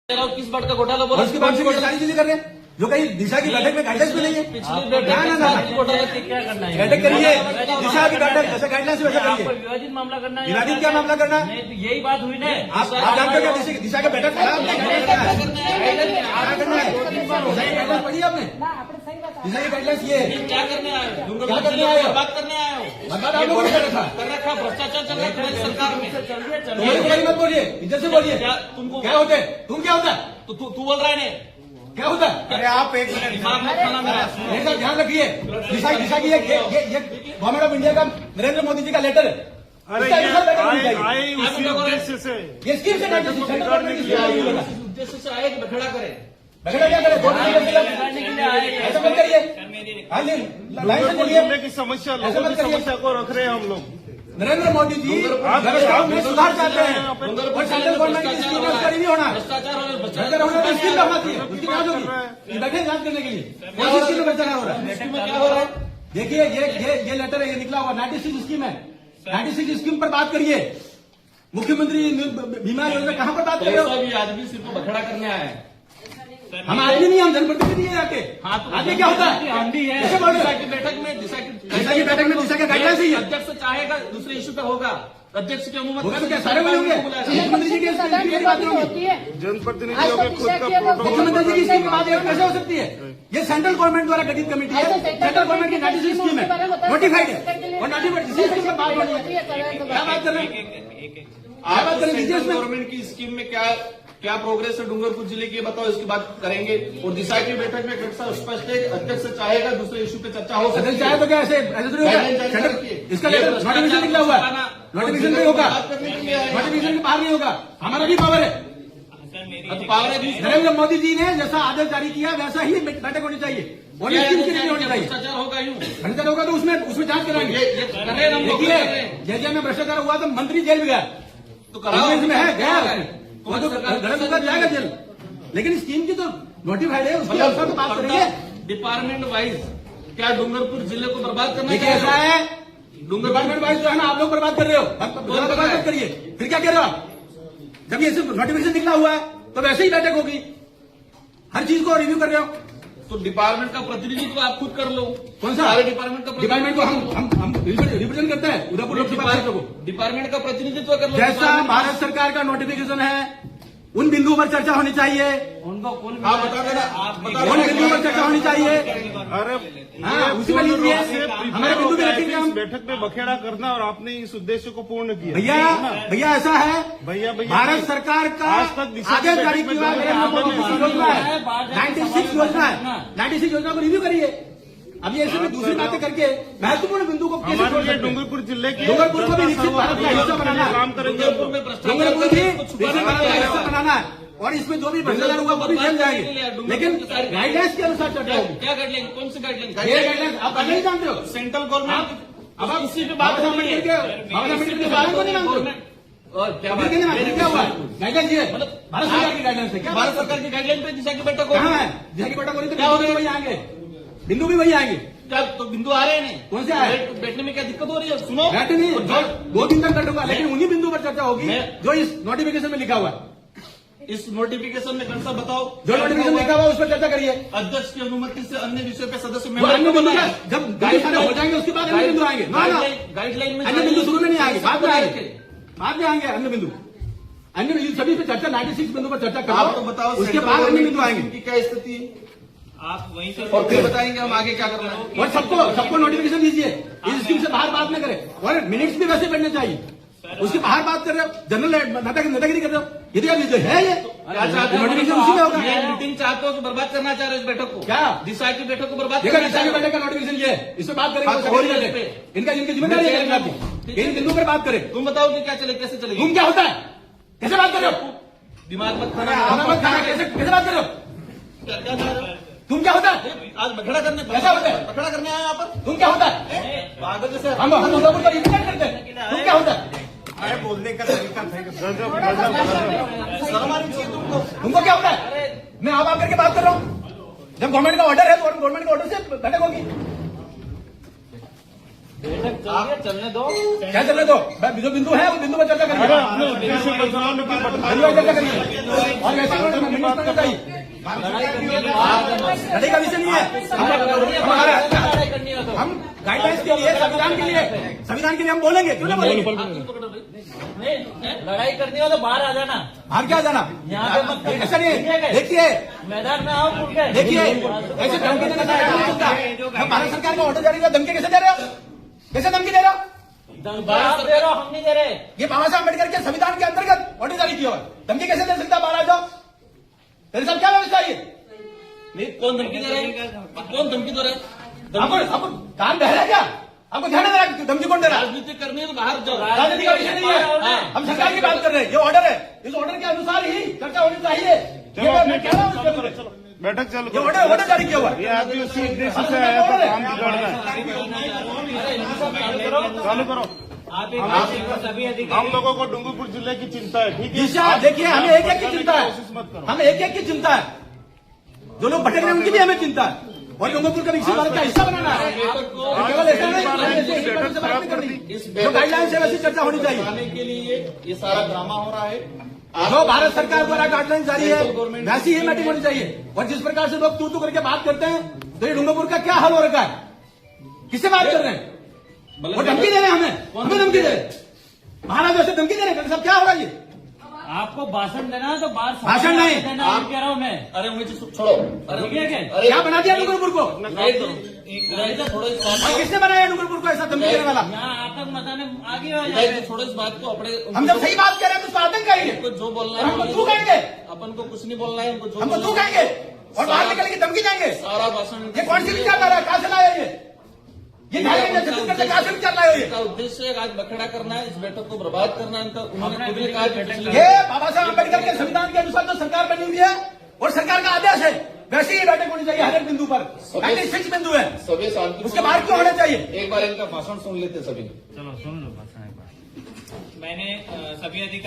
किस बात का घोटाला बोला? उसकी बात से सारी चीजें कर रहे हैं जो कहीं दिशा की बैठक में गाइडलाइंस में नहीं है। पिछली बैठक घोटाला से क्या करना है? बैठक करिए, दिशा की बैठक जैसे गाइडलाइंस वैसा आपको करिए। विवादित मामला करना है? विवादित क्या मामला करना है? नहीं, तो यही बात हुई ना। आप जानते हो क्या दिशा की बैठक क्या करना है? गाइडलाइंस पढ़ी आपने? दिशा की गाइडलाइंस ये है। क्या करने आए हो? क्या करने आए हो? बात करने आए हो? बर्बाद आप लोगों ने कर रखा। कर रखा भ्रष्टाचार चल रहा है तुम्हारी सरकार में। तुम्हारी बड़ी मत बोलिए, इज्जत से बोलिए। तुमको क्या होते हैं? तुम क्या होता है? तो तू बोल रहा है ना? क्या होता है? अरे आप एक मिनट दिमाग मत खाना मेरा। ये सब ध्यान रखिए। दिशा की ये गवर्नमेंट ऑफ इंडिया का नरेंद्र मोदी जी का लेटर है। अरे इसका ये अनुसार बैठक होनी चाहिए। आए उसी उद्देश्य से ये स्कीम से नहीं सेंट्रल गवर्नमेंट की स्कीम आई हुई है। उद्देश्य से आए कि बखेड़ा करे। बखेड़ा क्या करे? वोट नहीं बिगाड़ने के लिए आए। ऐसा मत करिए। हाँ जी, लाइन से चलिए। जिले की समस्या, ऐसा लोगों मत की करिए। समस्या को रख रहे हैं हम लोग। नरेंद्र मोदी जी व्यवस्थाओं में सुधार चाहते हैं और सेंट्रल गवर्नमेंट की स्कीम में उसका रिव्यू होना है। भ्रष्टाचार और भ्रष्टाचार होना तो स्कीम होना चाहिए। उसकी जांच होगी। बैठे जांच करने के लिए कौन सी स्कीम में भ्रष्टाचार हो रहा है? इसमें क्या हो रहा है? देखिए ये लेटर है, ये निकला हुआ 96 स्कीम है। 96 स्कीम पर बात करिए। मुख्यमंत्री बीमा योजना कहाँ पर बात कर रहे हो? भी आदमी सिर्फ बखेड़ा करने आए हैं। हम आदमी नहीं, हम जनप्रतिनिधि हैं यहाँ के। हाँ, तो आदमी क्या होता है? हम भी है। कैसे बोल रहे दिशा हो? की बैठक में दिशा की बैठक में दिशा का गाइडलाइंस ही है। अध्यक्ष चाहेगा दूसरे इश्यू पे होगा। अध्यक्ष की अनुमति होगा तो क्या सारे वही होंगे? मुख्यमंत्री जी की बात होगी। जनप्रतिनिधियों के खुद का मुख्यमंत्री जी की प्रोटोकॉल स्कीम की बात कैसे हो सकती है? ये सेंट्रल गवर्नमेंट द्वारा गठित कमेटी है। सेंट्रल गवर्नमेंट की 96 स्कीम है, नोटिफाइड है और नोटिफाइड इसी स्कीम पर बात होनी है। क्या बात कर रहे हैं? आप बात करें सेंट्रल डिटेल्स में। गवर्नमेंट की स्कीम में क्या प्रोग्रेस है डूंगरपुर जिले की, बताओ। इसकी बात करेंगे। और दिशा की बैठक में कैसा स्पष्ट है, अध्यक्ष चाहेगा दूसरे इश्यू पे चर्चा हो सकती अध्यक्ष है। चाहे तो क्या ऐसे थोड़ी होगा? इसका लेटर नोटिफिकेशन निकला हुआ है। नोटिफिकेशन नहीं होगा, नोटिफिकेशन के बाहर नहीं होगा। हमारा भी पावर है। नरेंद्र मोदी जी ने जैसा आदेश जारी किया वैसा ही बैठक होनी चाहिए और स्कीम की नहीं होनी चाहिए। भ्रष्टाचार होगा यूं भ्रष्टाचार होगा तो उसमें जांच कराएंगे। देखिए जैसे में भ्रष्टाचार हुआ तो मंत्री जेल में गया, तो कराओ। इसमें है गया, वो तो गलत होगा जाएगा जेल। लेकिन स्कीम की तो नोटिफाइड है, उसके अनुसार तो बात करेंगे। डिपार्टमेंट वाइज क्या डूंगरपुर जिले को बर्बाद करना देखिए ऐसा है, डिपार्टमेंट वाइज जो है ना आप लोग बर्बाद कर रहे हो, बर्बाद मत करिए। फिर क्या कह रहे हो आप? जब ये नोटिफिकेशन निकला हुआ है तो वैसे ही बैठक होगी। हर चीज को रिव्यू कर रहे हो तो डिपार्टमेंट का प्रतिनिधित्व आप खुद कर लो। कौन सा? सारे डिपार्टमेंट का डिपार्टमेंट को हम रिप्रेजेंट करते हैं उदयपुर लोकसभा क्षेत्र को। डिपार्टमेंट का प्रतिनिधित्व कर लो। जैसा भारत सरकार का नोटिफिकेशन है उन बिंदुओं पर चर्चा होनी चाहिए। उनको कौन आप बता देना, आप बता उन बिंदुओं पर चर्चा होनी चाहिए। अरे हाँ, उसी में लीजिए। हमारे बिंदु भी रखेंगे हम। बैठक में बखेड़ा करना और आपने इस उद्देश्य को पूर्ण किया। भैया ऐसा है, भैया भारत सरकार का आज तक दिशा की आदेश जारी बैठक में किया नरेंद्र मोदी की योजना है, 96 योजना है। 96 योजना को रिव्यू करिए। अब ये ऐसे में दूसरी बातें करके महत्वपूर्ण बिंदु को कैसे छोड़ हमारे लिए सकते हैं? डूंगरपुर जिले के डूंगरपुर को भी विकसित भारत का हिस्सा बनाना है। काम करेंगे। डूंगरपुर में भ्रष्टाचार डूंगरपुर भी करके विकसित भारत का हिस्सा बनाना है और इसमें जो भी भ्रष्टाचार हुआ वो भी जेल जाएंगे। लेकिन गाइडलाइंस के अनुसार चर्चा होगी। क्या गाइडलाइन, कौन सी गाइडलाइन? ये गाइडलाइंस आप पहले ही जानते हो। सेंट्रल गवर्नमेंट अब आप इसी पे बाबा बात साहब हो रही है। अम्बेडकर के बारे में नहीं जानते और क्या हो? बात क्या हुआ गाइडलाइंस ये भारत सरकार की गाइडलाइंस है क्या? भारत सरकार की गाइडलाइन पे दिशा की बैठक हो कहाँ है? जहाँ की बैठक हो रही तो क्या हो बिंदु भी वही आएंगे, बिंदु भी वही आएंगे। क्या तो बिंदु आ रहे हैं? कौन से आए? बैठने में क्या दिक्कत हो रही है? सुनो, बैठे नहीं, 2 दिन तक बैठूंगा लेकिन उन्हीं बिंदु पर चर्चा होगी जो इस नोटिफिकेशन में लिखा हुआ है। इस नोटिफिकेशन में कौन सा बताओ? जो नोटिफिकेशन लिखा हुआ है उस पर चर्चा करिए। अध्यक्ष की अनुमति से अन्य विषय पे सदस्य वो अन्य बिंदु का जब गाइडलाइन हो जाएंगे उसके बाद अन्य बिंदु आएंगे। ना गाइडलाइन में अन्य बिंदु शुरू में नहीं आएंगे, बाद में आएंगे, बाद में आएंगे अन्य बिंदु। अन्य बिंदु सभी पे चर्चा 96 बिंदु पर चर्चा आप तो करो, बताओ उसके बाद अन्य बिंदु आएंगे की क्या स्थिति है? आप वहीं से और फिर बताएंगे हम आगे क्या करना है। और सबको नोटिफिकेशन दीजिए। इस स्कीम से बाहर बात न करें और मिनट्स भी वैसे बढ़ने चाहिए। उसके बाहर बात कर रहे हो, जनरल नेतागिरी कर रहे हो, ये तो है ये क्या चाहते हो? नोटिफिकेशन उसी में होगा। ये मीटिंग चाहते हो कि बर्बाद करना चाह रहे हो इस बैठक को? क्या दिशा की बैठक को बर्बाद देखो करना दिशा चाह की रहे हो? बैठक का नोटिफिकेशन ये है, इस पर बात बात हो रही है करेंगे। इस इनका जिम्मेदारी है आपकी, इन बिंदु पर बात करें। तुम बताओ कि क्या चले, कैसे चलेगी? तुम क्या होता है, कैसे बात कर रहे हो? दिमाग मत खाना खाना। मत खाना, कैसे बात कर रहे हो? क्या कर रहे हो? तुम क्या होता है? आज बखड़ा करने कैसा होता है? बखड़ा करने आए यहाँ पर? तुम क्या होता है? पागल जैसे हम उदयपुर पर रिप्रेजेंट करते हैं, तुम क्या होता है? अरे बोलने का तरीका शर्म आनी चाहिए तुमको। तुमको क्या होता है? मैं आप करके बात कर रहा हूँ। जब गवर्नमेंट का ऑर्डर है तो गवर्नमेंट के ऑर्डर से बैठक होगी। आप चलने दो। क्या चलने दो? जो बिंदु है वो बिंदु पर चर्चा करिए। अरे अपने उद्देश्य को बताओ कि बिंदु पर चर्चा करिए और वैसे करना चाहिए। लड़ाई का विषय नहीं है। हम गाइडलाइंस के लिए, संविधान के लिए हम बोलेंगे, क्यों ना बोलेंगे? लड़ाई करनी हो तो बाहर आ जाना, बाहर क्या जाना? यहाँ पे मत करिए। ऐसा नहीं है। देखिए मैदान में आओ खुल के। देखिए ऐसे धमकी देने का काम नहीं चलता। हम भारत सरकार का ऑर्डर जारी किया, धमकी कैसे दे रहे हो? कैसे धमकी दे रहे हो? आप दे रहे हो, हम नहीं दे रहे। ये बाबा साहब अम्बेडकर के संविधान के अंतर्गत ऑर्डर जारी किया हुआ है। धमकी कैसे दे सकता? बाहर आ जाओ। तेरे साथ क्या व्यवस्था है? नहीं, कौन धमकी दे रहा है? कौन धमकी दे रहा है? आपको कान बह रहा है क्या? आपको ध्यान दे रहा है? धमकी कौन दे रहा है? राजनीति करनी है तो बाहर जाओ। राजनीति का विषय नहीं है। हम सरकार की बात कर रहे हैं। ये ऑर्डर है, इस ऑर्डर के अनुसार ही चर्चा होनी चाहिए। ये मैं कह रहा हूँ, बैठक चालू ये करो। ऑर्डर जारी किया हुआ है। ये आदमी उसी उद्देश्य से आया था, काम बिगाड़ना है। चालू करो। सभी अधिकारी हम लोगों को डूंगरपुर जिले की चिंता है, ठीक है? दिशा देखिए, हमें एक एक की चिंता कोशिश मत है। करो। हमें एक एक की चिंता है। जो लोग भटक रहे हैं उनकी भी हमें चिंता है। और डूंगरपुर का विकसित भारत का हिस्सा बनाना है। केवल ऐसा नहीं, ऐसे बात नहीं करनी। जो गाइडलाइंस है वैसी चर्चा होनी चाहिए। बनाने के लिए ये सारा ड्रामा हो रहा है। जो भारत सरकार द्वारा गाइडलाइन जारी है वैसी ही मीटिंग होनी चाहिए। और जिस प्रकार से लोग तू करके बात करते हैं, तो ये डूंगरपुर का क्या हाल हो रखा है? किससे बात कर रहे हैं? वो धमकी दे रहे हैं हमें धमकी दे रहे हैं। महाराज ऐसे धमकी दे रहे हैं। सब क्या होगा ये? आपको भाषण देना है तो बाहर भाषण नहीं। देना, आप कह रहा हूँ मैं। अरे मुझे छोड़ो। अरे ठीक है क्या? अरे क्या बना दिया डूंगरपुर को? थोड़ा इस बात और किसने बनाया डूंगरपुर को ऐसा धमकी देने वाला? यहाँ आतंक मचाने आगे हो को जाए। थोड़ा इस बात को अपने हम जब सही बात कर रहे हैं तो उसको आतंक कहेंगे। उनको जो बोलना और हमको है तू कहेंगे। अपन को कुछ नहीं बोलना है। उनको जो हमको बोलना तू है, कहेंगे और बाहर निकल के धमकी देंगे। सारा भाषण ये कौन सी विचारधारा है? कहाँ से लाया ये छत्तीसगढ़ से कहाँ से विचार लाए हो? इनका उद्देश्य आज बखेड़ा करना है, इस बैठक को बर्बाद करना है। इनका उन्होंने खुद ने कहा कि पिछले- ये बाबा साहब अम्बेडकर के संविधान के अनुसार जो सरकार बनी हुई है और सरकार का आदेश है, वैसी ही बैठक होनी चाहिए हर एक बिंदु पर। 96 बिंदु है, सभी शांति, उसके बाहर क्यों होना चाहिए? एक बार इनका भाषण सुन लेते सभी। चलो सुन लो भाषण एक बार। मैंने सभी अधिकारी